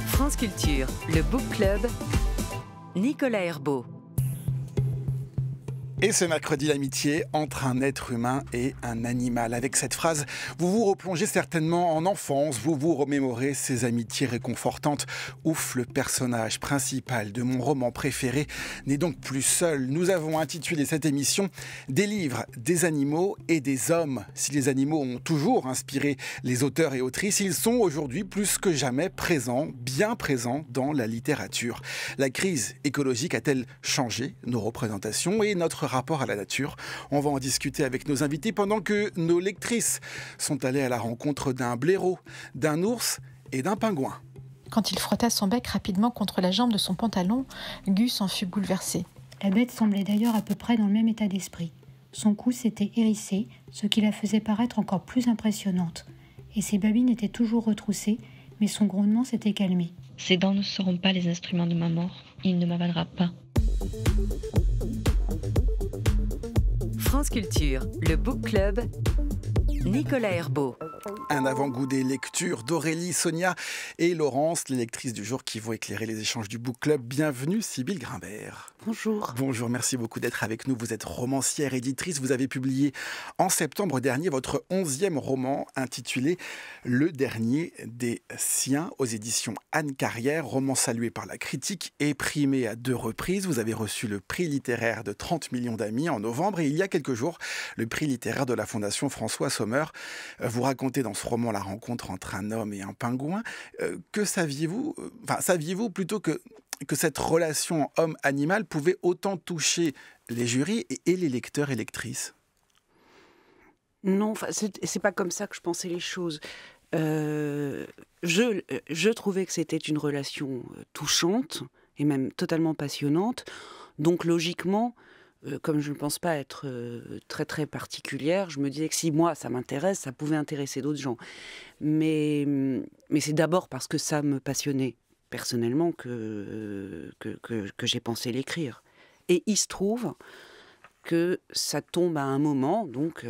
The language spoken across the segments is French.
France Culture, le Book Club, Nicolas Herbeau. Et ce mercredi, l'amitié entre un être humain et un animal. Avec cette phrase, vous vous replongez certainement en enfance, vous vous remémorez ces amitiés réconfortantes. Ouf, le personnage principal de mon roman préféré n'est donc plus seul. Nous avons intitulé cette émission « Des livres, des animaux et des hommes ». Si les animaux ont toujours inspiré les auteurs et autrices, ils sont aujourd'hui plus que jamais présents, bien présents dans la littérature. La crise écologique a-t-elle changé nos représentations et notre rapport à la nature? On va en discuter avec nos invités pendant que nos lectrices sont allées à la rencontre d'un blaireau, d'un ours et d'un pingouin. Quand il frotta son bec rapidement contre la jambe de son pantalon, Gus en fut bouleversé. La bête semblait d'ailleurs à peu près dans le même état d'esprit. Son cou s'était hérissé, ce qui la faisait paraître encore plus impressionnante. Et ses babines étaient toujours retroussées, mais son grognement s'était calmé. Ses dents ne seront pas les instruments de ma mort. Il ne m'avalera pas. France Culture, le Book Club, Nicolas Herbeau. Un avant-goût des lectures d'Aurélie, Sonia et Laurence, les lectrices du jour qui vont éclairer les échanges du Book Club. Bienvenue Sybille Grimbert. Bonjour. Bonjour, merci beaucoup d'être avec nous. Vous êtes romancière, éditrice. Vous avez publié en septembre dernier votre 11e roman intitulé « Le dernier des siens » aux éditions Anne Carrière, roman salué par la critique et primé à 2 reprises. Vous avez reçu le prix littéraire de 30 millions d'amis en novembre et il y a quelques jours, le prix littéraire de la Fondation François Sommer. Vous racontez dans ce roman la rencontre entre un homme et un pingouin. Que saviez-vous, saviez-vous plutôt que cette relation homme-animal pouvait autant toucher les jurys et les lecteurs et lectrices? Non, c'est pas comme ça que je pensais les choses. Je trouvais que c'était une relation touchante et même totalement passionnante. Donc logiquement, comme je ne pense pas être très très particulière, je me disais que si moi ça m'intéresse, ça pouvait intéresser d'autres gens. Mais c'est d'abord parce que ça me passionnait personnellement que j'ai pensé l'écrire. Et il se trouve que ça tombe à un moment donc,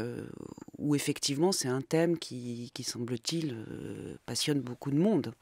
où effectivement c'est un thème qui semble-t-il, passionne beaucoup de monde.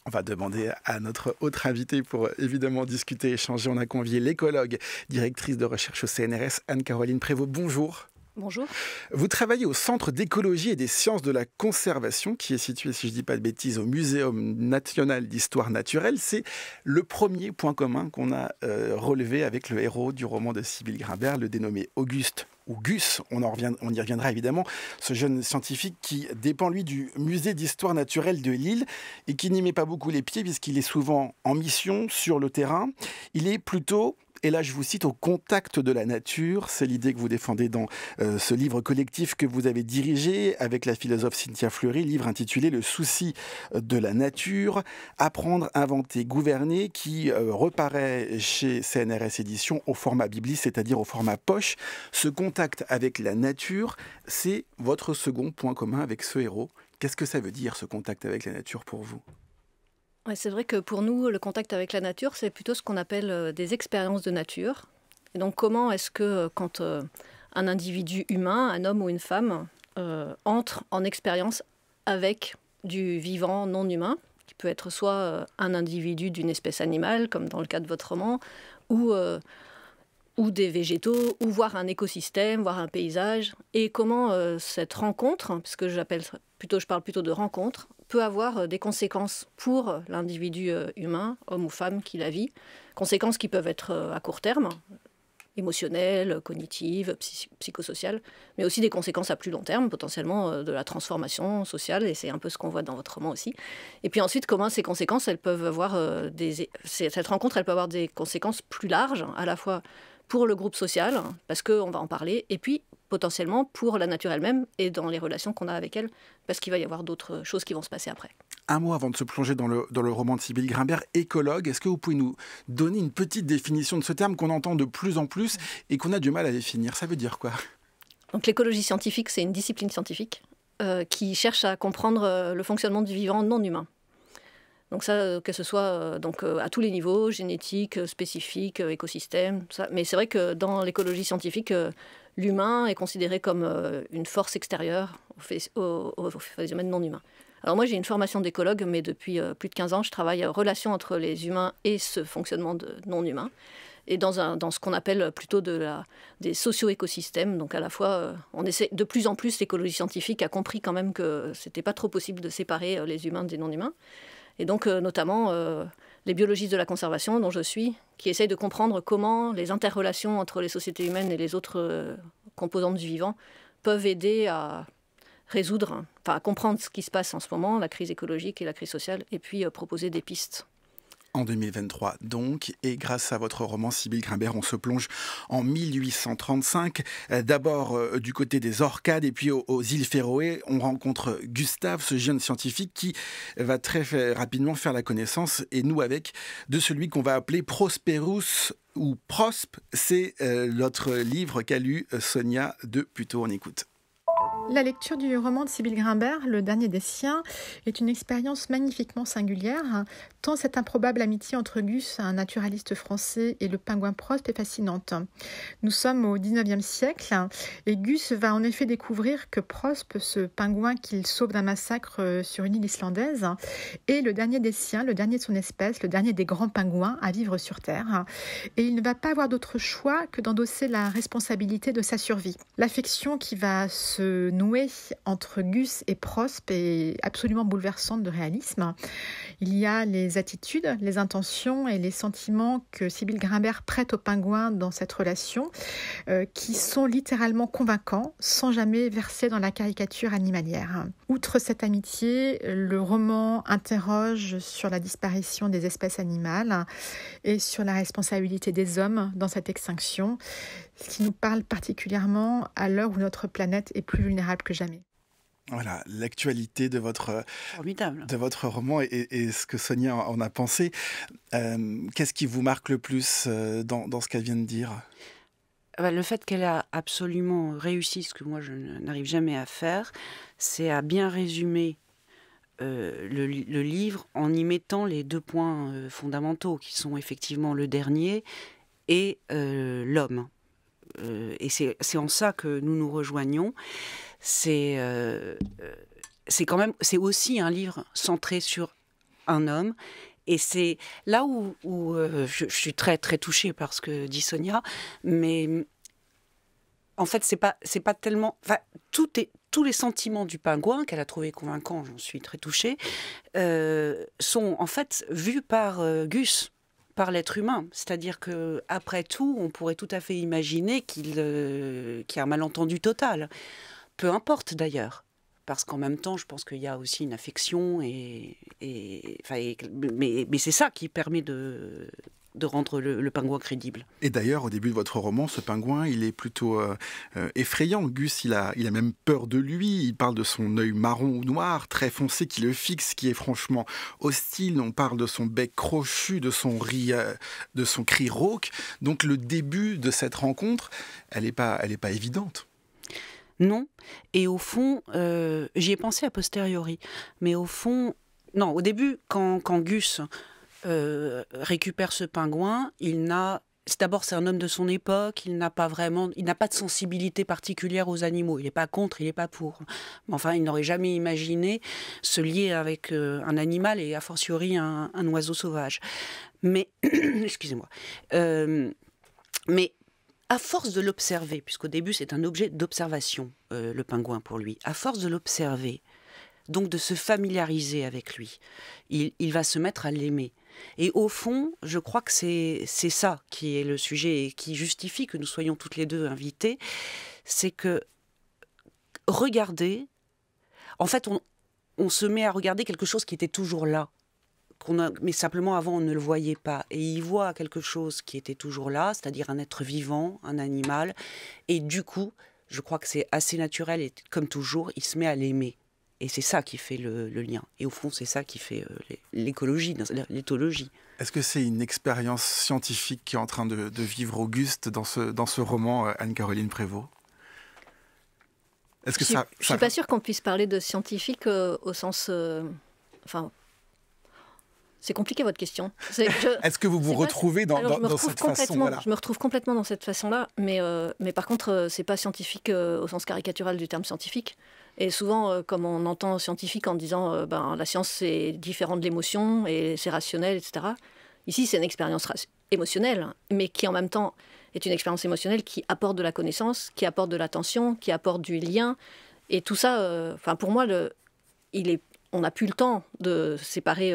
On va demander à notre autre invitée pour évidemment discuter, échanger. On a convié l'écologue, directrice de recherche au CNRS, Anne-Caroline Prévost. Bonjour. Bonjour. Vous travaillez au Centre d'écologie et des sciences de la conservation, qui est situé, si je ne dis pas de bêtises, au Muséum national d'histoire naturelle. C'est le premier point commun qu'on a relevé avec le héros du roman de Sybille Grimbert, le dénommé Auguste, ou Gus, on y reviendra évidemment, ce jeune scientifique qui dépend, lui, du musée d'histoire naturelle de Lille et qui n'y met pas beaucoup les pieds puisqu'il est souvent en mission sur le terrain. Il est plutôt, et là je vous cite, au contact de la nature. C'est l'idée que vous défendez dans ce livre collectif que vous avez dirigé avec la philosophe Cynthia Fleury, livre intitulé « Le souci de la nature, apprendre, inventer, gouverner » qui reparaît chez CNRS Éditions au format Biblis, c'est-à-dire au format poche. Ce contact avec la nature, c'est votre second point commun avec ce héros. Qu'est-ce que ça veut dire, ce contact avec la nature pour vous ? Ouais, c'est vrai que pour nous, le contact avec la nature, c'est plutôt ce qu'on appelle des expériences de nature. Et donc comment est-ce que quand un individu humain, un homme ou une femme, entre en expérience avec du vivant non humain, qui peut être soit un individu d'une espèce animale, comme dans le cas de votre roman, ou des végétaux, ou voir un écosystème, voir un paysage, et comment cette rencontre, puisque je parle plutôt de rencontre, peut avoir des conséquences pour l'individu humain, homme ou femme qui la vit, conséquences qui peuvent être à court terme, émotionnelles, cognitives, psychosociales, mais aussi des conséquences à plus long terme, potentiellement de la transformation sociale, et c'est un peu ce qu'on voit dans votre roman aussi. Et puis ensuite, comment ces conséquences, elles peuvent avoir cette rencontre, elle peut avoir des conséquences plus larges, à la fois pour le groupe social, parce qu'on va en parler, et puis potentiellement pour la nature elle-même et dans les relations qu'on a avec elle, parce qu'il va y avoir d'autres choses qui vont se passer après. Un mot avant de se plonger dans le roman de Sybille Grimbert, écologue. Est-ce que vous pouvez nous donner une petite définition de ce terme qu'on entend de plus en plus et qu'on a du mal à définir? Ça veut dire quoi? Donc l'écologie scientifique, c'est une discipline scientifique qui cherche à comprendre le fonctionnement du vivant non humain. Donc ça, que ce soit à tous les niveaux, génétique, spécifique, écosystème, ça. Mais c'est vrai que dans l'écologie scientifique, l'humain est considéré comme une force extérieure au phénomène non humain. Alors moi, j'ai une formation d'écologue, mais depuis plus de 15 ans, je travaille en relation entre les humains et ce fonctionnement non humain. Et dans ce qu'on appelle plutôt des socio-écosystèmes. Donc à la fois, on essaie de plus en plus, l'écologie scientifique a compris quand même que c'était pas trop possible de séparer les humains des non-humains. Et donc notamment les biologistes de la conservation, dont je suis, qui essayent de comprendre comment les interrelations entre les sociétés humaines et les autres composantes du vivant peuvent aider à à comprendre ce qui se passe en ce moment, la crise écologique et la crise sociale, et puis proposer des pistes. En 2023 donc, et grâce à votre roman Sybille Grimbert, on se plonge en 1835, d'abord du côté des Orcades et puis aux îles Féroé. On rencontre Gustave, ce jeune scientifique qui va très rapidement faire la connaissance, et nous avec, de celui qu'on va appeler Prosperus ou Prospe. C'est l'autre livre qu'a lu Sonia de Puteaux. On écoute. La lecture du roman de Sybille Grimbert, Le dernier des siens, est une expérience magnifiquement singulière, tant cette improbable amitié entre Gus, un naturaliste français, et le pingouin Prospe est fascinante. Nous sommes au XIXe siècle et Gus va en effet découvrir que Prospe, ce pingouin qu'il sauve d'un massacre sur une île islandaise, est le dernier des siens, le dernier de son espèce, le dernier des grands pingouins à vivre sur Terre. Et il ne va pas avoir d'autre choix que d'endosser la responsabilité de sa survie. L'affection qui va se nouée entre Gus et Prospe est absolument bouleversante de réalisme. Il y a les attitudes, les intentions et les sentiments que Sybille Grimbert prête au pingouin dans cette relation qui sont littéralement convaincants sans jamais verser dans la caricature animalière. Outre cette amitié, le roman interroge sur la disparition des espèces animales et sur la responsabilité des hommes dans cette extinction, ce qui nous parle particulièrement à l'heure où notre planète est plus vulnérable que jamais. Voilà, l'actualité de votre roman et ce que Sonia en a pensé. Qu'est-ce qui vous marque le plus dans ce qu'elle vient de dire ? Le fait qu'elle a absolument réussi, ce que moi je n'arrive jamais à faire, c'est à bien résumer le livre en y mettant les deux points fondamentaux qui sont effectivement le dernier et l'homme. Et c'est en ça que nous nous rejoignons. C'est aussi un livre centré sur un homme, et c'est là où je suis très très touchée par ce que dit Sonia, mais en fait c'est pas tellement, tous les sentiments du pingouin qu'elle a trouvé convaincants, j'en suis très touchée, sont en fait vus par Gus, par l'être humain. C'est-à-dire que après tout, on pourrait tout à fait imaginer qu'il y a un malentendu total. Peu importe d'ailleurs, parce qu'en même temps, je pense qu'il y a aussi une affection, mais c'est ça qui permet de rendre le pingouin crédible. Et d'ailleurs, au début de votre roman, ce pingouin, il est plutôt effrayant. Gus, il a même peur de lui. Il parle de son œil marron ou noir, très foncé, qui le fixe, qui est franchement hostile. On parle de son bec crochu, de son cri rauque. Donc le début de cette rencontre, elle est pas évidente. Non, et au fond, j'y ai pensé a posteriori, mais au fond, non, au début, quand Gus récupère ce pingouin, d'abord c'est un homme de son époque, il n'a pas de sensibilité particulière aux animaux, il n'est pas contre, il n'est pas pour. Mais enfin, il n'aurait jamais imaginé se lier avec un animal, et a fortiori un oiseau sauvage. Mais, excusez-moi, mais à force de l'observer, puisqu'au début c'est un objet d'observation, le pingouin pour lui, à force de l'observer, donc de se familiariser avec lui, il va se mettre à l'aimer. Et au fond, je crois que c'est ça qui est le sujet et qui justifie que nous soyons toutes les deux invitées, c'est que regarder, en fait on se met à regarder quelque chose qui était toujours là, mais simplement avant on ne le voyait pas, et il voit quelque chose qui était toujours là, c'est-à-dire un être vivant, un animal, et du coup je crois que c'est assez naturel, et comme toujours il se met à l'aimer, et c'est ça qui fait le lien, et au fond c'est ça qui fait l'écologie, l'éthologie. Est-ce que c'est une expérience scientifique qui est en train de vivre Auguste dans ce roman, Anne-Caroline Prévost ? Est-ce que je ne suis pas sûre qu'on puisse parler de scientifique au sens... C'est compliqué votre question. Est-ce que vous vous retrouvez dans cette façon, voilà. Je me retrouve complètement dans cette façon-là, mais par contre, c'est pas scientifique au sens caricatural du terme scientifique. Et souvent, comme on entend scientifique en disant la science c'est différent de l'émotion et c'est rationnel, etc. Ici, c'est une expérience émotionnelle, mais qui en même temps est une expérience émotionnelle qui apporte de la connaissance, qui apporte de l'attention, qui apporte du lien. Et tout ça, pour moi, on n'a plus le temps de séparer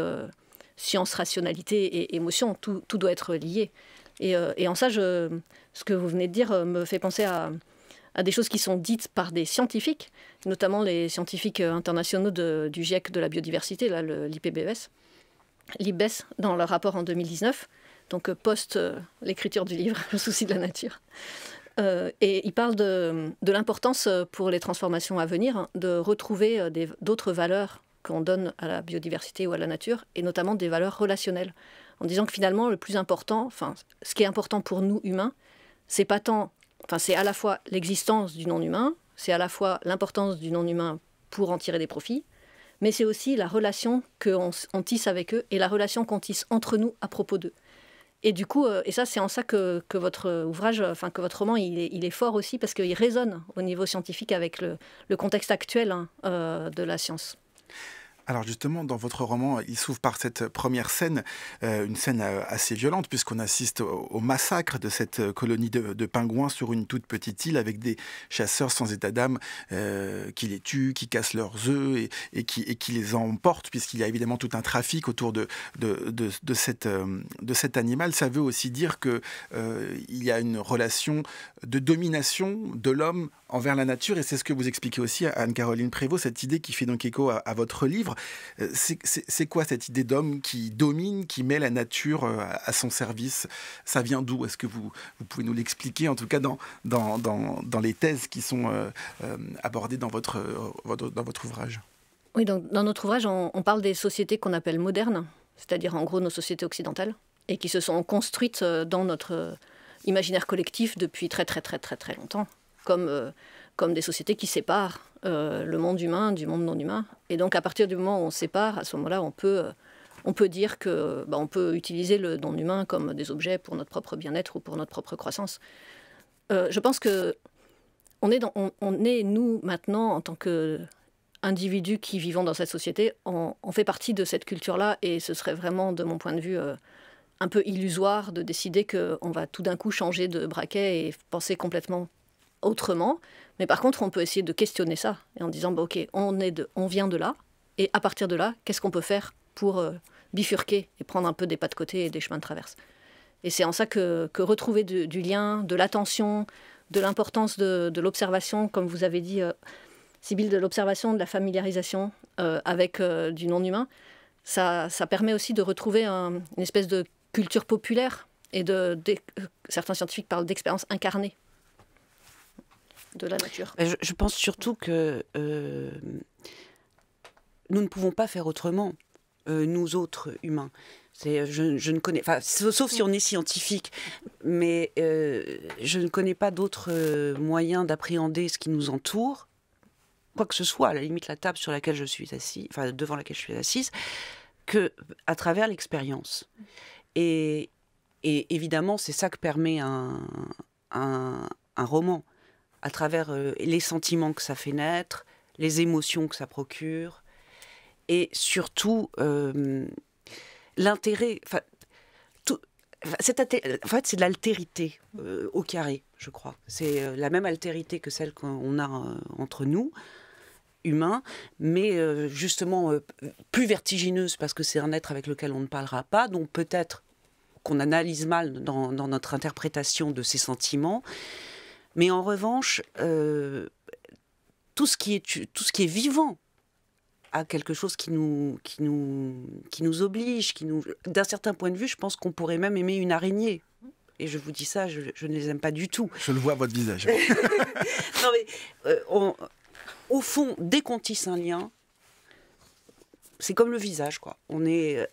science, rationalité et émotion. Tout doit être lié. Et en ça, ce que vous venez de dire me fait penser à des choses qui sont dites par des scientifiques, notamment les scientifiques internationaux du GIEC de la biodiversité, l'IPBES, dans leur rapport en 2019, donc post l'écriture du livre « Le souci de la nature ». Et ils parlent de l'importance pour les transformations à venir de retrouver d'autres valeurs qu'on donne à la biodiversité ou à la nature, et notamment des valeurs relationnelles, en disant que finalement le plus important, ce qui est important pour nous humains, c'est à la fois l'existence du non-humain, c'est à la fois l'importance du non-humain pour en tirer des profits, mais c'est aussi la relation qu'on tisse avec eux et la relation qu'on tisse entre nous à propos d'eux. Et du coup, et ça c'est en ça que votre ouvrage, que votre roman, il est fort aussi, parce qu'il résonne au niveau scientifique avec le contexte actuel de la science. Alors justement, dans votre roman, il s'ouvre par cette première scène, une scène assez violente, puisqu'on assiste au massacre de cette colonie de pingouins sur une toute petite île, avec des chasseurs sans état d'âme qui les tuent, qui cassent leurs œufs et qui les emportent, puisqu'il y a évidemment tout un trafic autour de cet animal. Ça veut aussi dire qu'il y a une relation de domination de l'homme envers la nature, et c'est ce que vous expliquez aussi, Anne-Caroline Prévost, cette idée qui fait donc écho à votre livre. C'est quoi cette idée d'homme qui domine, qui met la nature à son service? Ça vient d'où? Est-ce que vous pouvez nous l'expliquer, en tout cas dans les thèses qui sont abordées dans votre ouvrage? Oui, donc dans notre ouvrage, on parle des sociétés qu'on appelle modernes, c'est-à-dire en gros nos sociétés occidentales, et qui se sont construites dans notre imaginaire collectif depuis très très très très très longtemps, comme des sociétés qui séparent le monde humain du monde non humain. Et donc à partir du moment où on sépare, à ce moment-là, on peut dire que on peut utiliser le non humain comme des objets pour notre propre bien-être ou pour notre propre croissance. Je pense que on est nous maintenant en tant qu'individus qui vivons dans cette société, on fait partie de cette culture-là, et ce serait vraiment, de mon point de vue, un peu illusoire de décider qu'on va tout d'un coup changer de braquet et penser complètement autrement. Mais par contre, on peut essayer de questionner ça, et en disant ok, on vient de là, et à partir de là, qu'est-ce qu'on peut faire pour bifurquer et prendre un peu des pas de côté et des chemins de traverse. Et c'est en ça que retrouver du lien, de l'attention, de l'importance de l'observation, comme vous avez dit, Sybille, de l'observation, de la familiarisation avec du non-humain, ça permet aussi de retrouver une espèce de culture populaire, et certains scientifiques parlent d'expérience incarnée de la nature. Je pense surtout que nous ne pouvons pas faire autrement, nous autres humains. Je ne connais, sauf si on est scientifique, mais je ne connais pas d'autres moyens d'appréhender ce qui nous entoure, quoi que ce soit, à la limite la table sur laquelle je suis assise, devant laquelle je suis assise, que à travers l'expérience. Et évidemment, c'est ça que permet un roman, à travers les sentiments que ça fait naître, les émotions que ça procure, et surtout l'intérêt. En fait, c'est de l'altérité au carré, je crois. C'est la même altérité que celle qu'on a entre nous, humains, mais justement plus vertigineuse, parce que c'est un être avec lequel on ne parlera pas, donc peut-être qu'on analyse mal dans notre interprétation de ces sentiments. Mais en revanche, tout ce qui est vivant a quelque chose qui nous oblige, d'un certain point de vue, je pense qu'on pourrait même aimer une araignée. Et je vous dis ça, je ne les aime pas du tout. Je le vois à votre visage. Non mais, au fond, dès qu'on tisse un lien, c'est comme le visage, quoi. On est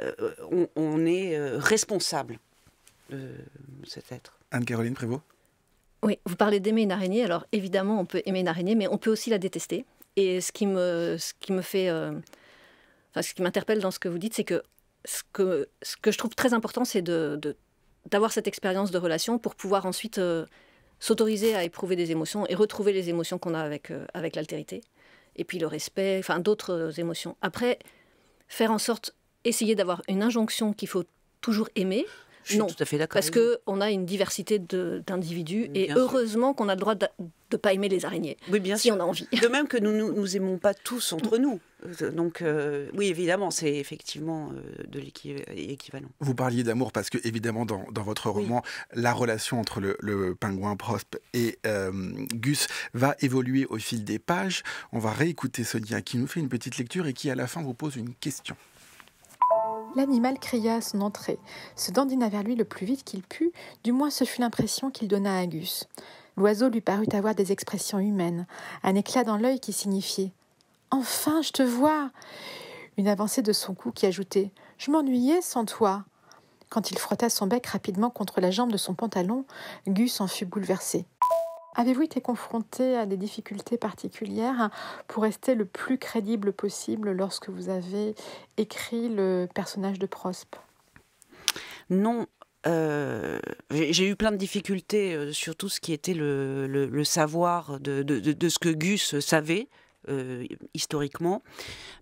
responsable de cet être. Anne-Caroline Prévost? Oui, vous parlez d'aimer une araignée. Alors évidemment, on peut aimer une araignée, mais on peut aussi la détester. Et ce qui m'interpelle dans ce que vous dites, c'est que ce que je trouve très important, c'est d'avoir cette expérience de relation pour pouvoir ensuite s'autoriser à éprouver des émotions et retrouver les émotions qu'on a avec l'altérité. Et puis le respect, enfin d'autres émotions. Après, faire en sorte, essayer d'avoir une injonction qu'il faut toujours aimer. Je suis tout à fait d'accord. Parce qu'on a une diversité d'individus et bien heureusement qu'on a le droit de ne pas aimer les araignées, oui, bien si sûr. on a envie. De même que nous aimons pas tous entre nous. Donc oui, évidemment, c'est effectivement de l'équivalent. Vous parliez d'amour parce que, évidemment, dans votre roman, la relation entre le pingouin Prospe et Gus va évoluer au fil des pages. On va réécouter Sonia qui nous fait une petite lecture et qui, à la fin, vous pose une question. L'animal cria à son entrée, se dandina vers lui le plus vite qu'il put, du moins ce fut l'impression qu'il donna à Gus. L'oiseau lui parut avoir des expressions humaines, un éclat dans l'œil qui signifiait « Enfin, je te vois !» Une avancée de son cou qui ajoutait « Je m'ennuyais sans toi !» Quand il frotta son bec rapidement contre la jambe de son pantalon, Gus en fut bouleversé. Avez-vous été confronté à des difficultés particulières pour rester le plus crédible possible lorsque vous avez écrit le personnage de Prospe ? Non. J'ai eu plein de difficultés sur tout ce qui était le savoir de ce que Gus savait historiquement.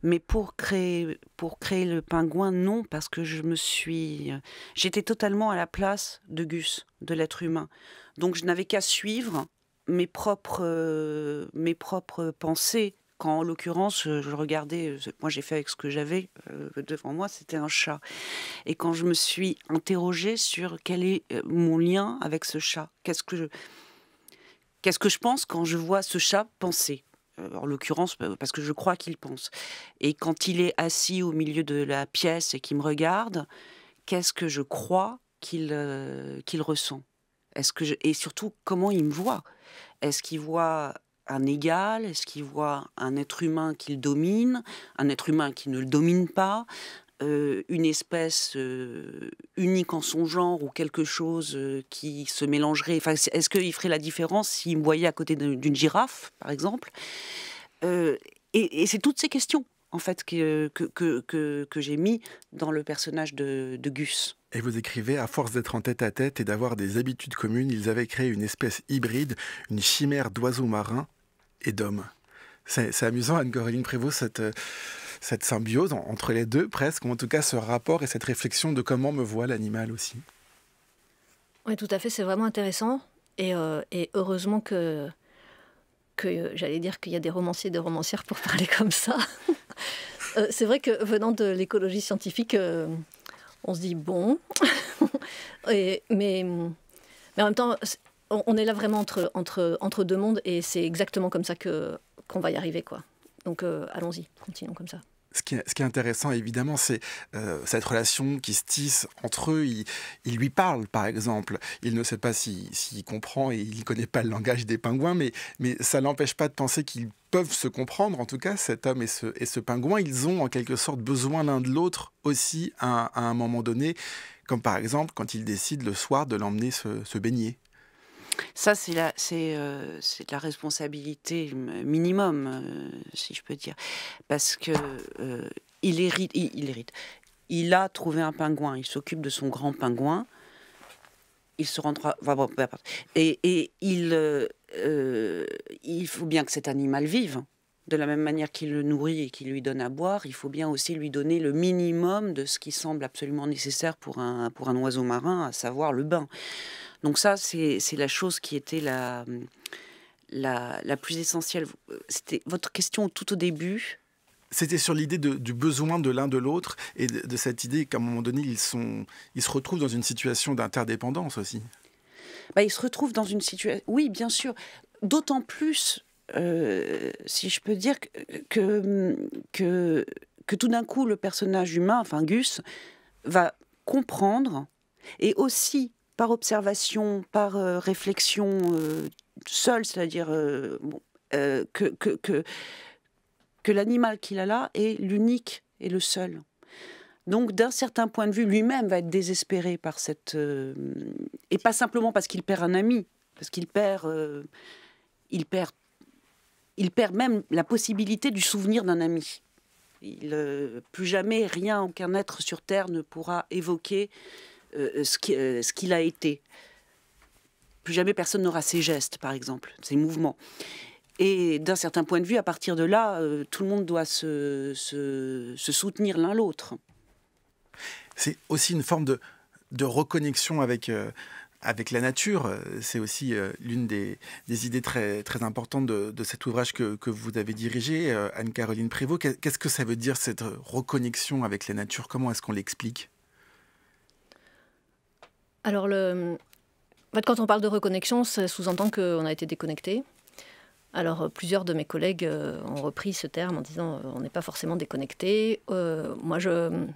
Mais pour créer le pingouin, non, parce que j'étais totalement à la place de Gus, de l'être humain. Donc je n'avais qu'à suivre mes propres pensées. Quand, en l'occurrence, je regardais, moi j'ai fait avec ce que j'avais devant moi, c'était un chat. Et quand je me suis interrogée sur quel est mon lien avec ce chat, qu'est-ce que je pense quand je vois ce chat penser ? En l'occurrence, parce que je crois qu'il pense. Et quand il est assis au milieu de la pièce et qu'il me regarde, qu'est-ce que je crois qu'il ressent ? Et surtout, comment il me voit ? Est-ce qu'il voit un égal ? Est-ce qu'il voit un être humain qu'il domine ? Un être humain qui ne le domine pas ? Une espèce unique en son genre ou quelque chose qui se mélangerait. Enfin, est-ce qu'il ferait la différence s'il me voyait à côté d'une girafe, par exemple ? Et c'est toutes ces questions, en fait, que j'ai mis dans le personnage de Gus. Et vous écrivez, à force d'être en tête-à-tête et d'avoir des habitudes communes, ils avaient créé une espèce hybride, une chimère d'oiseaux marins et d'hommes. C'est amusant, Anne-Caroline Prévost, cette symbiose entre les deux, presque, ou en tout cas ce rapport et cette réflexion de comment me voit l'animal aussi. Oui, tout à fait, c'est vraiment intéressant. Et heureusement que j'allais dire qu'il y a des romanciers et des romancières pour parler comme ça. C'est vrai que venant de l'écologie scientifique, on se dit bon. mais en même temps, on est là vraiment entre deux mondes et c'est exactement comme ça qu'on va y arriver, quoi. Donc allons-y, continuons comme ça. Ce qui est intéressant, évidemment, c'est cette relation qui se tisse entre eux. Il lui parle, par exemple. Il ne sait pas s'il comprend et il ne connaît pas le langage des pingouins, mais ça n'empêche pas de penser qu'ils peuvent se comprendre. En tout cas, cet homme et ce pingouin, ils ont en quelque sorte besoin l'un de l'autre aussi à un moment donné, comme par exemple quand ils décident le soir de l'emmener se baigner. Ça, c'est de la responsabilité minimum, si je peux dire. Parce que il hérite. Il a trouvé un pingouin, il s'occupe de son grand pingouin. Il se rendra... Et il faut bien que cet animal vive. De la même manière qu'il le nourrit et qu'il lui donne à boire, il faut bien aussi lui donner le minimum de ce qui semble absolument nécessaire pour un oiseau marin, à savoir le bain. Donc ça, c'est la chose qui était la plus essentielle. C'était votre question tout au début. C'était sur l'idée du besoin de l'un de l'autre et de cette idée qu'à un moment donné, ils se retrouvent dans une situation d'interdépendance aussi. Ils se retrouvent dans une situation... Oui, bien sûr. D'autant plus, si je peux dire, que tout d'un coup, le personnage humain, enfin Gus, va comprendre et aussi... par observation, par réflexion seule, c'est-à-dire que l'animal qu'il a là est l'unique et le seul. Donc, d'un certain point de vue, lui-même va être désespéré par cette... et pas simplement parce qu'il perd un ami, parce qu'il perd même la possibilité du souvenir d'un ami. Plus jamais rien, aucun être sur Terre ne pourra évoquer ce qu'il a été. Plus jamais personne n'aura ses gestes, par exemple, ses mouvements. Et d'un certain point de vue, à partir de là, tout le monde doit se soutenir l'un l'autre. C'est aussi une forme de reconnexion avec la nature. C'est aussi l'une des idées très, très importantes de cet ouvrage que vous avez dirigé, Anne-Caroline Prévost. Qu'est-ce que ça veut dire, cette reconnexion avec la nature? Comment est-ce qu'on l'explique? Alors, en fait, quand on parle de reconnexion, ça sous-entend qu'on a été déconnecté. Alors, plusieurs de mes collègues ont repris ce terme en disant on n'est pas forcément déconnecté. Moi,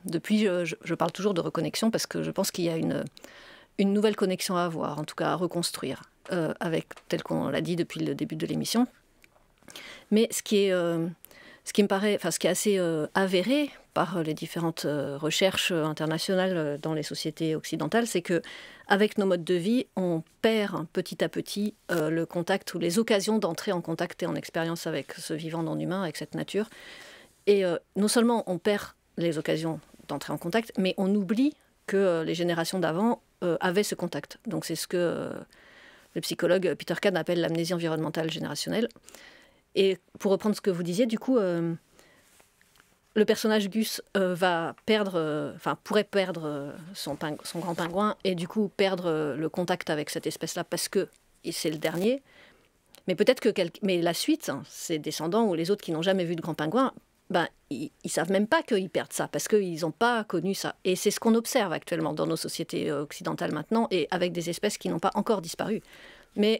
depuis, je parle toujours de reconnexion parce que je pense qu'il y a une nouvelle connexion à avoir, en tout cas à reconstruire, tel qu'on l'a dit depuis le début de l'émission. Mais ce qui me paraît, ce qui est assez avéré par les différentes recherches internationales dans les sociétés occidentales, c'est que avec nos modes de vie, on perd petit à petit le contact ou les occasions d'entrer en contact et en expérience avec ce vivant non humain, avec cette nature. Et non seulement on perd les occasions d'entrer en contact, mais on oublie que les générations d'avant avaient ce contact. Donc c'est ce que le psychologue Peter Kahn appelle l'amnésie environnementale générationnelle. Et pour reprendre ce que vous disiez, du coup, le personnage Gus pourrait perdre son grand pingouin et du coup perdre le contact avec cette espèce-là parce que c'est le dernier. Mais peut-être mais la suite, ses descendants ou les autres qui n'ont jamais vu de grand pingouin, ils savent même pas qu'ils perdent ça parce qu'ils n'ont pas connu ça. Et c'est ce qu'on observe actuellement dans nos sociétés occidentales maintenant et avec des espèces qui n'ont pas encore disparu. Mais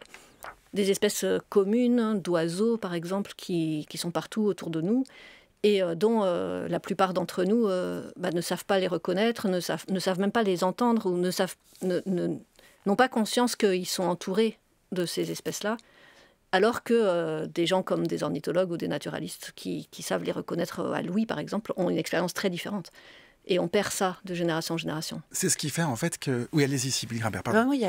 des espèces communes, d'oiseaux par exemple, qui sont partout autour de nous et dont la plupart d'entre nous ne savent pas les reconnaître, ne savent même pas les entendre ou n'ont pas conscience qu'ils sont entourés de ces espèces-là, alors que des gens comme des ornithologues ou des naturalistes qui savent les reconnaître à l'ouïe par exemple, ont une expérience très différente. Et on perd ça de génération en génération. C'est ce qui fait en fait que... Oui, allez-y, Sybille Grimbert, pardon. Oui,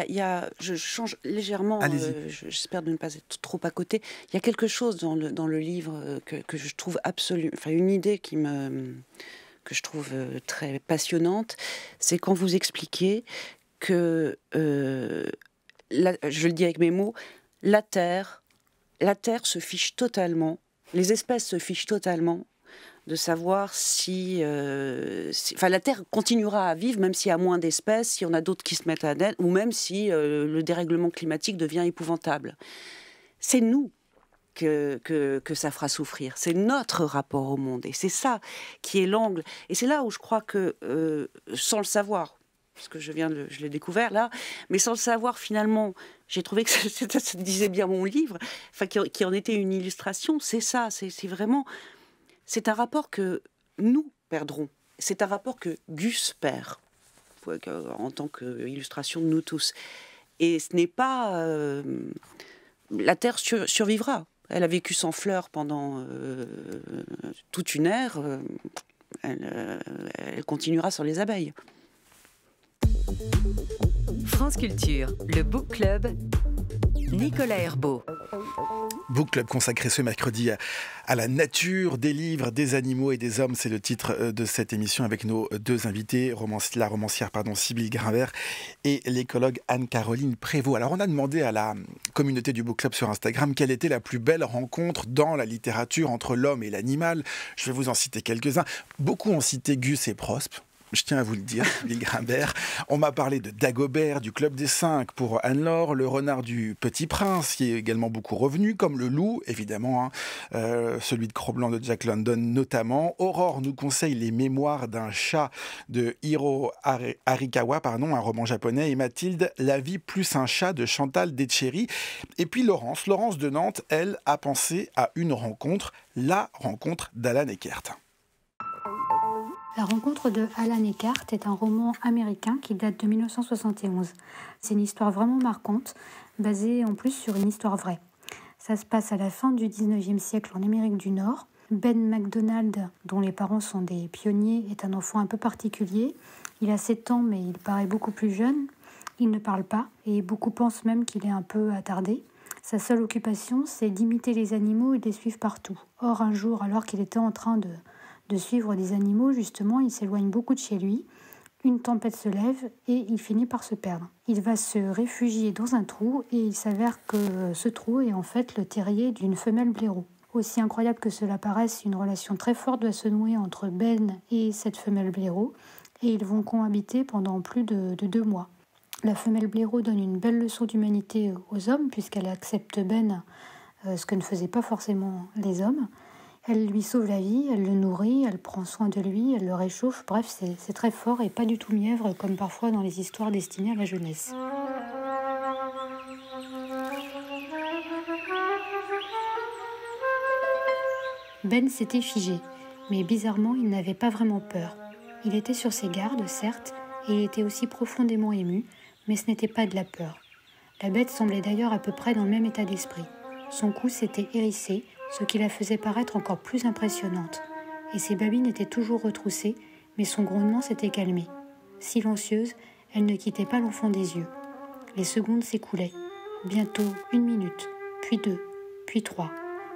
je change légèrement, j'espère de ne pas être trop à côté. Il y a quelque chose dans le livre que je trouve absolument... Enfin, une idée que je trouve très passionnante, c'est quand vous expliquez que, je le dis avec mes mots, la Terre se fiche totalement, les espèces se fichent totalement de savoir si la Terre continuera à vivre, même s'il y a moins d'espèces, si on a d'autres qui se mettent à naître, ou même si le dérèglement climatique devient épouvantable. C'est nous que ça fera souffrir. C'est notre rapport au monde. Et c'est ça qui est l'angle. Et c'est là où je crois que, sans le savoir, parce que je l'ai découvert là, mais sans le savoir finalement, j'ai trouvé que ça disait bien mon livre, qui en était une illustration. C'est ça, c'est vraiment... C'est un rapport que nous perdrons. C'est un rapport que Gus perd, en tant qu'illustration de nous tous. Et ce n'est pas... la Terre survivra. Elle a vécu sans fleurs pendant toute une ère. Elle continuera sur les abeilles. France Culture, le Book Club, Nicolas Herbaut. Book Club consacré ce mercredi à la nature, des livres, des animaux et des hommes. C'est le titre de cette émission avec nos deux invités, la romancière Sybille Grimbert et l'écologue Anne-Caroline Prévost. Alors on a demandé à la communauté du Book Club sur Instagram quelle était la plus belle rencontre dans la littérature entre l'homme et l'animal. Je vais vous en citer quelques-uns. Beaucoup ont cité Gus et Prospe. Je tiens à vous le dire, Sybille Grimbert. On m'a parlé de Dagobert, du Club des 5 pour Anne-Laure, le renard du Petit Prince, qui est également beaucoup revenu, comme le loup, évidemment, celui de Cro-Blanc de Jack London notamment. Aurore nous conseille les mémoires d'un chat de Hiro Arikawa, un roman japonais, et Mathilde, La vie plus un chat de Chantal Detchery. Et puis Laurence de Nantes, elle, a pensé à une rencontre, la rencontre d'Alan Eckert. La rencontre de Alan Eckert est un roman américain qui date de 1971. C'est une histoire vraiment marquante, basée en plus sur une histoire vraie. Ça se passe à la fin du 19e siècle en Amérique du Nord. Ben McDonald, dont les parents sont des pionniers, est un enfant un peu particulier. Il a 7 ans, mais il paraît beaucoup plus jeune. Il ne parle pas, et beaucoup pensent même qu'il est un peu attardé. Sa seule occupation, c'est d'imiter les animaux et de les suivre partout. Or, un jour, alors qu'il était en train de de suivre des animaux, justement, il s'éloigne beaucoup de chez lui. Une tempête se lève et il finit par se perdre. Il va se réfugier dans un trou et il s'avère que ce trou est en fait le terrier d'une femelle blaireau. Aussi incroyable que cela paraisse, une relation très forte doit se nouer entre Ben et cette femelle blaireau et ils vont cohabiter pendant plus de 2 mois. La femelle blaireau donne une belle leçon d'humanité aux hommes puisqu'elle accepte Ben, ce que ne faisaient pas forcément les hommes. Elle lui sauve la vie, elle le nourrit, elle prend soin de lui, elle le réchauffe. Bref, c'est très fort et pas du tout mièvre comme parfois dans les histoires destinées à la jeunesse. Ben s'était figé, mais bizarrement, il n'avait pas vraiment peur. Il était sur ses gardes, certes, et il était aussi profondément ému, mais ce n'était pas de la peur. La bête semblait d'ailleurs à peu près dans le même état d'esprit. Son cou s'était hérissé, ce qui la faisait paraître encore plus impressionnante. Et ses babines étaient toujours retroussées, mais son grognement s'était calmé. Silencieuse, elle ne quittait pas l'enfant des yeux. Les secondes s'écoulaient. Bientôt 1 minute, puis 2, puis 3.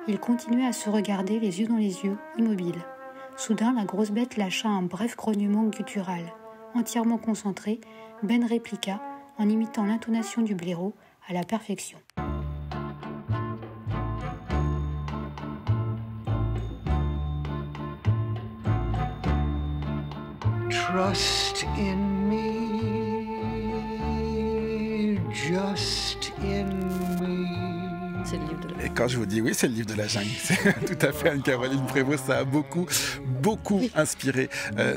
Il continuait à se regarder les yeux dans les yeux, immobile. Soudain, la grosse bête lâcha un bref grognement guttural. Entièrement concentré, Ben répliqua, en imitant l'intonation du blaireau, à la perfection. Trust in me, just in me. C'est le livre de la... Et quand je vous dis oui, c'est le livre de la jungle, c'est tout à fait Anne-Caroline Prévost, ça a beaucoup inspiré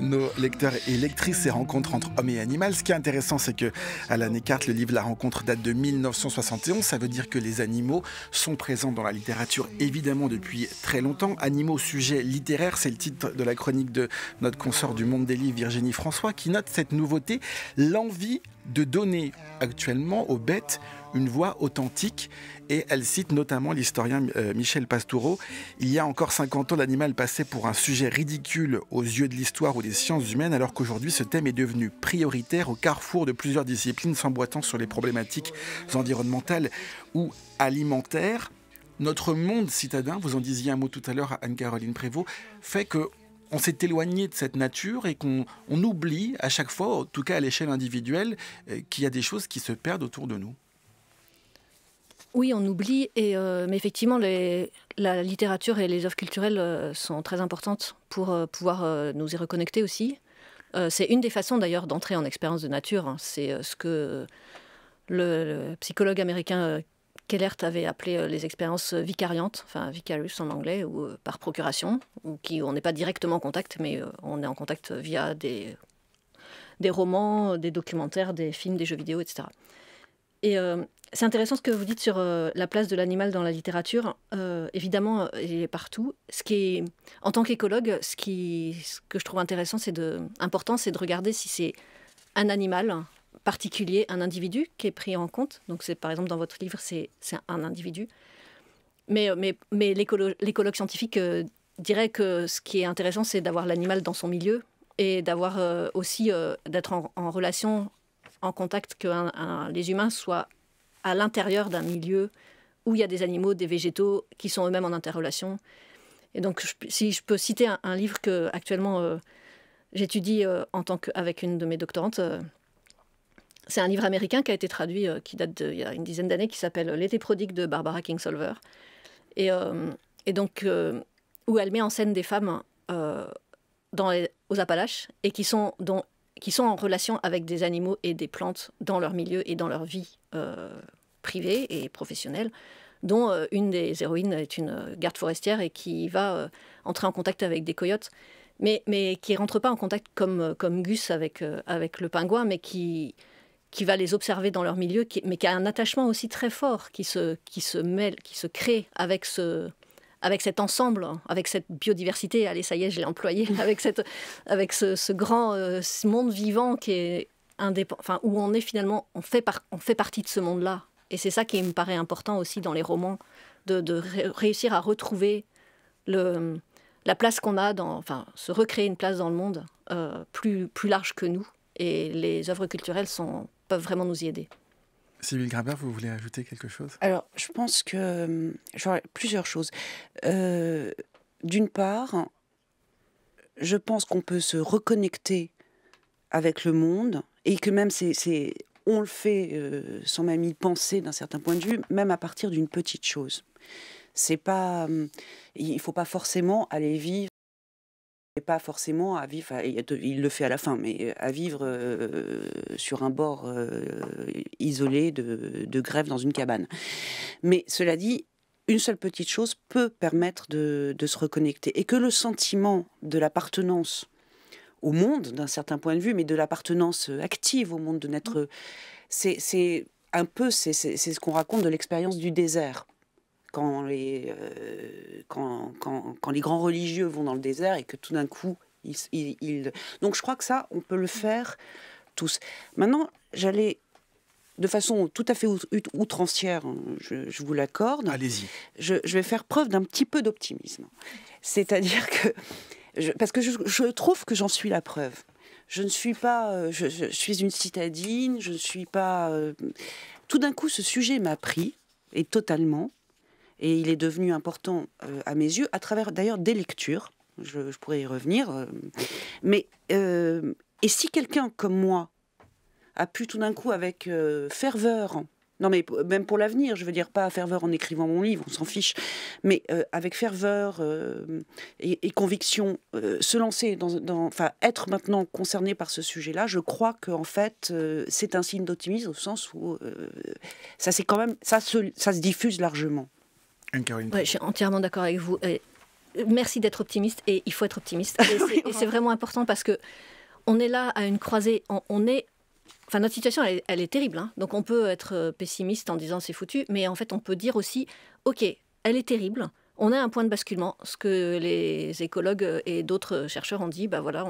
nos lecteurs et lectrices, ces rencontres entre hommes et animal. Ce qui est intéressant, c'est que Alan Eckhart, le livre La Rencontre date de 1971, ça veut dire que les animaux sont présents dans la littérature évidemment depuis très longtemps. Animaux, sujet littéraire, c'est le titre de la chronique de notre consoeur du Monde des Livres, Virginie François, qui note cette nouveauté, l'envie de donner actuellement aux bêtes une voix authentique, et elle cite notamment l'historien Michel Pastoureau. Il y a encore 50 ans, l'animal passait pour un sujet ridicule aux yeux de l'histoire ou des sciences humaines, alors qu'aujourd'hui ce thème est devenu prioritaire au carrefour de plusieurs disciplines s'emboîtant sur les problématiques environnementales ou alimentaires. Notre monde citadin, vous en disiez un mot tout à l'heure à Anne-Caroline Prévost, fait que on s'est éloigné de cette nature et qu'on oublie à chaque fois, en tout cas à l'échelle individuelle, qu'il y a des choses qui se perdent autour de nous. Oui, on oublie, mais effectivement, la littérature et les œuvres culturelles sont très importantes pour pouvoir nous y reconnecter aussi. C'est une des façons d'ailleurs d'entrer en expérience de nature. Hein. C'est ce que le psychologue américain Kellert avait appelé les expériences vicariantes, enfin vicarious en anglais, ou par procuration, ou on n'est pas directement en contact, mais on est en contact via des romans, des documentaires, des films, des jeux vidéo, etc. Et c'est intéressant ce que vous dites sur la place de l'animal dans la littérature. Évidemment, il est partout. En tant qu'écologue, ce que je trouve intéressant, important, c'est de regarder si c'est un animal particulier, un individu qui est pris en compte. Donc, par exemple, dans votre livre, c'est un individu. Mais l'écologue scientifique dirait que ce qui est intéressant, c'est d'avoir l'animal dans son milieu et d'avoir aussi d'être en relation, en contact, que les humains soient à l'intérieur d'un milieu où il y a des animaux, des végétaux qui sont eux-mêmes en interrelation. Et donc, si je peux citer un livre que actuellement j'étudie avec une de mes doctorantes, c'est un livre américain qui a été traduit, qui date d'il y a une dizaine d'années, qui s'appelle L'été prodigue de Barbara Kingsolver. Et donc, où elle met en scène des femmes aux Appalaches et qui sont en relation avec des animaux et des plantes dans leur milieu et dans leur vie privée et professionnelle, dont une des héroïnes est une garde forestière et qui va entrer en contact avec des coyotes, mais qui ne rentre pas en contact comme Gus avec le pingouin, mais qui va les observer dans leur milieu, mais qui a un attachement aussi très fort, qui se mêle, qui se crée avec cet ensemble, avec cette biodiversité. Allez, ça y est, je l'ai employé, avec ce grand monde vivant qui est où on est finalement, on fait partie de ce monde-là. Et c'est ça qui me paraît important aussi dans les romans, de réussir à retrouver la place qu'on a, se recréer une place dans le monde plus large que nous. Et les œuvres culturelles peuvent vraiment nous y aider. Sybille Grimbert, vous voulez ajouter quelque chose ? Alors, je pense que j'aurais plusieurs choses. D'une part, je pense qu'on peut se reconnecter avec le monde et que même on le fait sans même y penser d'un certain point de vue, même à partir d'une petite chose. C'est pas, il faut pas forcément aller vivre, et pas forcément à vivre. Il le fait à la fin, mais à vivre sur un bord isolé de grève dans une cabane. Mais cela dit, une seule petite chose peut permettre de se reconnecter et que le sentiment de l'appartenance au monde, d'un certain point de vue, mais de l'appartenance active au monde, de naître, c'est ce qu'on raconte de l'expérience du désert. Quand les grands religieux vont dans le désert et que tout d'un coup, donc je crois que ça, on peut le faire tous. Maintenant, j'allais, de façon tout à fait outrancière, je vous l'accorde. Allez-y. Je vais faire preuve d'un petit peu d'optimisme. C'est-à-dire que, parce que je trouve que j'en suis la preuve. Je ne suis pas, je suis une citadine, je ne suis pas... Tout d'un coup, ce sujet m'a pris, et totalement, et il est devenu important à mes yeux, à travers d'ailleurs des lectures, je pourrais y revenir, mais et si quelqu'un comme moi a pu tout d'un coup avec ferveur, non mais même pour l'avenir, je veux dire pas ferveur en écrivant mon livre, on s'en fiche, mais avec ferveur et conviction, se lancer enfin être maintenant concerné par ce sujet-là, je crois qu'en fait c'est un signe d'optimisme au sens où ça c'est quand même ça se diffuse largement. Ouais, je suis entièrement d'accord avec vous. Merci d'être optimiste et il faut être optimiste. Et c'est vraiment important parce que on est là à une croisée. Enfin, notre situation, elle est terrible. Hein. Donc on peut être pessimiste en disant c'est foutu, mais en fait on peut dire aussi, ok, elle est terrible. On a un point de basculement. Ce que les écologues et d'autres chercheurs ont dit, bah voilà,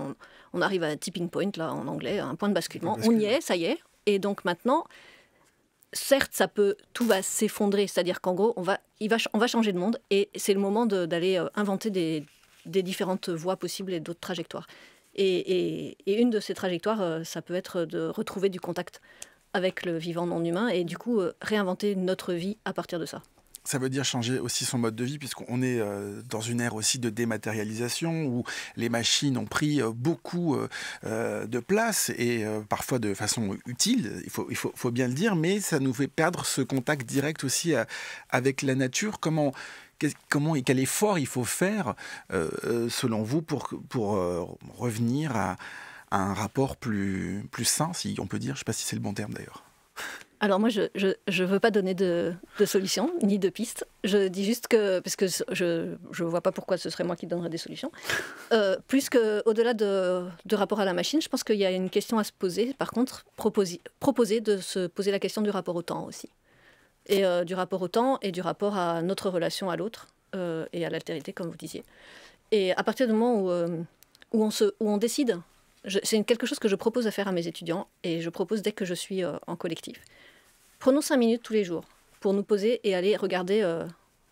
on arrive à un tipping point là en anglais, un point de basculement. On y est, ça y est. Et donc maintenant. Certes, tout va s'effondrer, c'est-à-dire qu'en gros, on va changer de monde et c'est le moment d'aller inventer des différentes voies possibles et d'autres trajectoires. Et une de ces trajectoires, ça peut être de retrouver du contact avec le vivant non humain et du coup réinventer notre vie à partir de ça. Ça veut dire changer aussi son mode de vie, puisqu'on est dans une ère aussi de dématérialisation où les machines ont pris beaucoup de place et parfois de façon utile, il faut bien le dire, mais ça nous fait perdre ce contact direct aussi avec la nature. Comment et quel effort il faut faire, selon vous, pour revenir à un rapport plus sain, si on peut dire, je ne sais pas si c'est le bon terme d'ailleurs. Alors moi, je ne veux pas donner de solution, ni de piste. Je dis juste que, parce que je ne vois pas pourquoi ce serait moi qui donnerais des solutions. Plus qu'au-delà de rapport à la machine, je pense qu'il y a une question à se poser. Par contre, proposer de se poser la question du rapport au temps aussi. Et du rapport au temps et du rapport à notre relation à l'autre et à l'altérité, comme vous disiez. Et à partir du moment où on décide, c'est quelque chose que je propose à faire à mes étudiants et je propose dès que je suis en collectif. Prenons 5 minutes tous les jours pour nous poser et aller regarder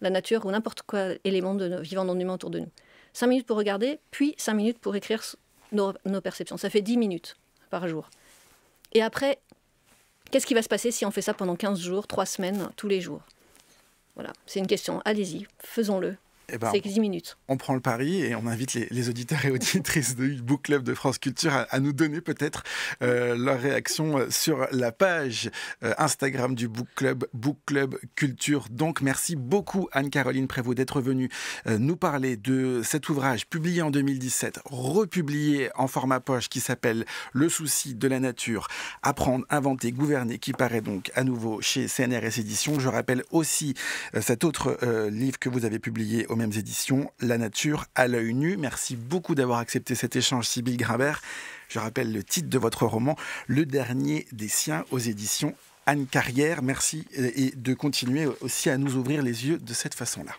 la nature ou n'importe quel élément vivant non humain autour de nous. 5 minutes pour regarder, puis 5 minutes pour écrire nos perceptions. Ça fait 10 minutes par jour. Et après, qu'est-ce qui va se passer si on fait ça pendant 15 jours, 3 semaines, tous les jours ? Voilà, c'est une question. Allez-y, faisons-le. C'est 10 minutes. On prend le pari et on invite les auditeurs et auditrices du Book Club de France Culture à nous donner peut-être leur réaction sur la page Instagram du Book Club Culture. Donc merci beaucoup Anne-Caroline Prévost d'être venue nous parler de cet ouvrage publié en 2017, republié en format poche qui s'appelle Le souci de la nature, apprendre, inventer, gouverner, qui paraît donc à nouveau chez CNRS Éditions. Je rappelle aussi cet autre livre que vous avez publié aux mêmes éditions, La nature à l'œil nu. Merci beaucoup d'avoir accepté cet échange, Sybille Grimbert. Je rappelle le titre de votre roman, Le dernier des siens, aux éditions Anne Carrière. Merci et de continuer aussi à nous ouvrir les yeux de cette façon-là.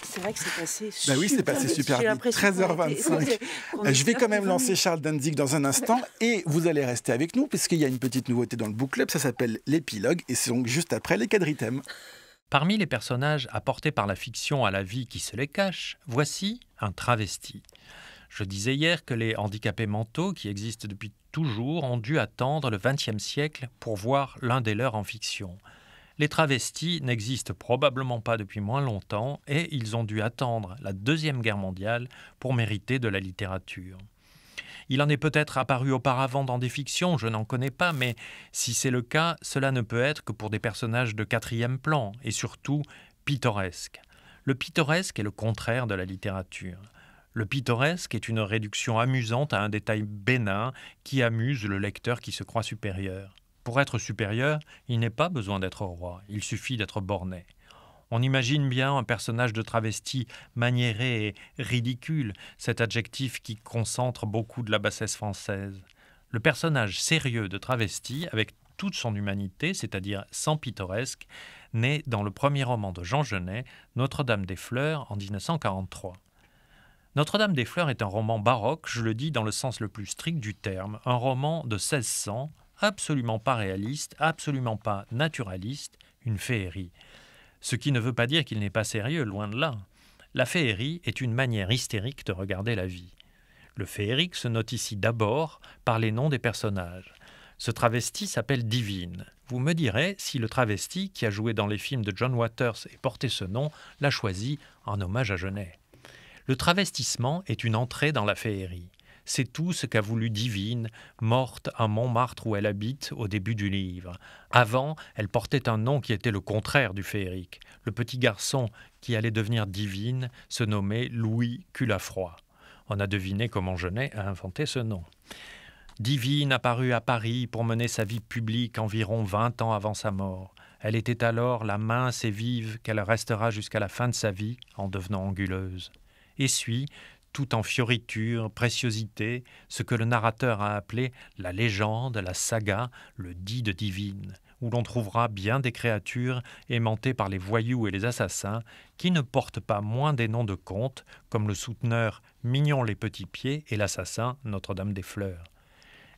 C'est vrai que c'est passé super vite. Oui, c'est passé super vite. 13h25. Je vais quand même lancer Charles Danzig dans un instant et vous allez rester avec nous puisqu'il y a une petite nouveauté dans le Book Club. Ça s'appelle l'épilogue et c'est donc juste après les quadrithèmes. Parmi les personnages apportés par la fiction à la vie qui se les cache, voici un travesti. Je disais hier que les handicapés mentaux qui existent depuis toujours ont dû attendre le XXe siècle pour voir l'un des leurs en fiction. Les travestis n'existent probablement pas depuis moins longtemps et ils ont dû attendre la Deuxième Guerre mondiale pour mériter de la littérature. Il en est peut-être apparu auparavant dans des fictions, je n'en connais pas, mais si c'est le cas, cela ne peut être que pour des personnages de quatrième plan et surtout pittoresques. Le pittoresque est le contraire de la littérature. Le pittoresque est une réduction amusante à un détail bénin qui amuse le lecteur qui se croit supérieur. Pour être supérieur, il n'est pas besoin d'être roi, il suffit d'être borné. On imagine bien un personnage de travesti maniéré et ridicule, cet adjectif qui concentre beaucoup de la bassesse française. Le personnage sérieux de travesti, avec toute son humanité, c'est-à-dire sans pittoresque, naît dans le premier roman de Jean Genet, Notre-Dame des Fleurs, en 1943. Notre-Dame des Fleurs est un roman baroque, je le dis dans le sens le plus strict du terme, un roman de 1600, absolument pas réaliste, absolument pas naturaliste, une féerie. Ce qui ne veut pas dire qu'il n'est pas sérieux, loin de là. La féerie est une manière hystérique de regarder la vie. Le féerique se note ici d'abord par les noms des personnages. Ce travesti s'appelle Divine. Vous me direz si le travesti, qui a joué dans les films de John Waters et porté ce nom, l'a choisi en hommage à Genet. Le travestissement est une entrée dans la féerie. C'est tout ce qu'a voulu Divine, morte à Montmartre où elle habite au début du livre. Avant, elle portait un nom qui était le contraire du féerique. Le petit garçon qui allait devenir Divine se nommait Louis Culafroy. On a deviné comment Genet a inventé ce nom. Divine apparut à Paris pour mener sa vie publique environ 20 ans avant sa mort. Elle était alors la mince et vive qu'elle restera jusqu'à la fin de sa vie en devenant anguleuse. Et suit, tout en fioritures, préciosités, ce que le narrateur a appelé la légende, la saga, le dit de Divine, où l'on trouvera bien des créatures aimantées par les voyous et les assassins, qui ne portent pas moins des noms de contes, comme le souteneur Mignon les Petits Pieds et l'assassin Notre-Dame des Fleurs.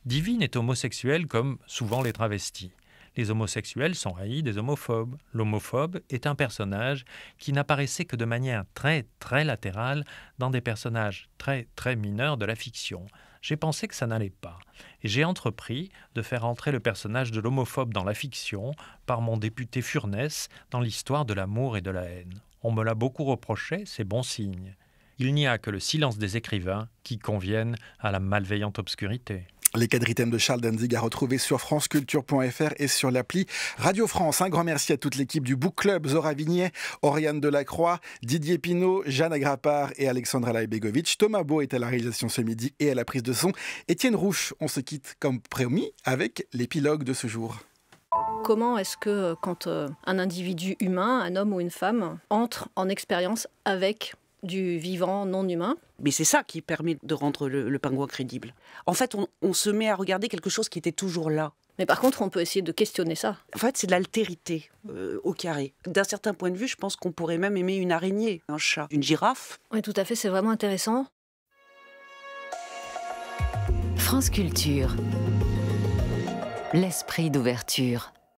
Divine est homosexuelle comme souvent les travestis. Les homosexuels sont haïs des homophobes. L'homophobe est un personnage qui n'apparaissait que de manière très très latérale dans des personnages très très mineurs de la fiction. J'ai pensé que ça n'allait pas. Et j'ai entrepris de faire entrer le personnage de l'homophobe dans la fiction par mon député Furness dans l'histoire de l'amour et de la haine. On me l'a beaucoup reproché, c'est bon signe. Il n'y a que le silence des écrivains qui convienne à la malveillante obscurité. Les quadritèmes de Charles Danzig à retrouver sur franceculture.fr et sur l'appli Radio France. Un grand merci à toute l'équipe du Book Club, Zora Vignet, Oriane Delacroix, Didier Pinault, Jeanne Agrapar et Alexandra Laibegovic. Thomas Beau est à la réalisation ce midi et à la prise de son. Étienne Rouche, on se quitte comme promis avec l'épilogue de ce jour. Comment est-ce que quand un individu humain, un homme ou une femme, entre en expérience avec du vivant non humain? Mais c'est ça qui permet de rendre le pingouin crédible. En fait, on se met à regarder quelque chose qui était toujours là. Mais par contre, on peut essayer de questionner ça. En fait, c'est de l'altérité au carré. D'un certain point de vue, je pense qu'on pourrait même aimer une araignée, un chat, une girafe. Oui, tout à fait, c'est vraiment intéressant. France Culture. L'esprit d'ouverture.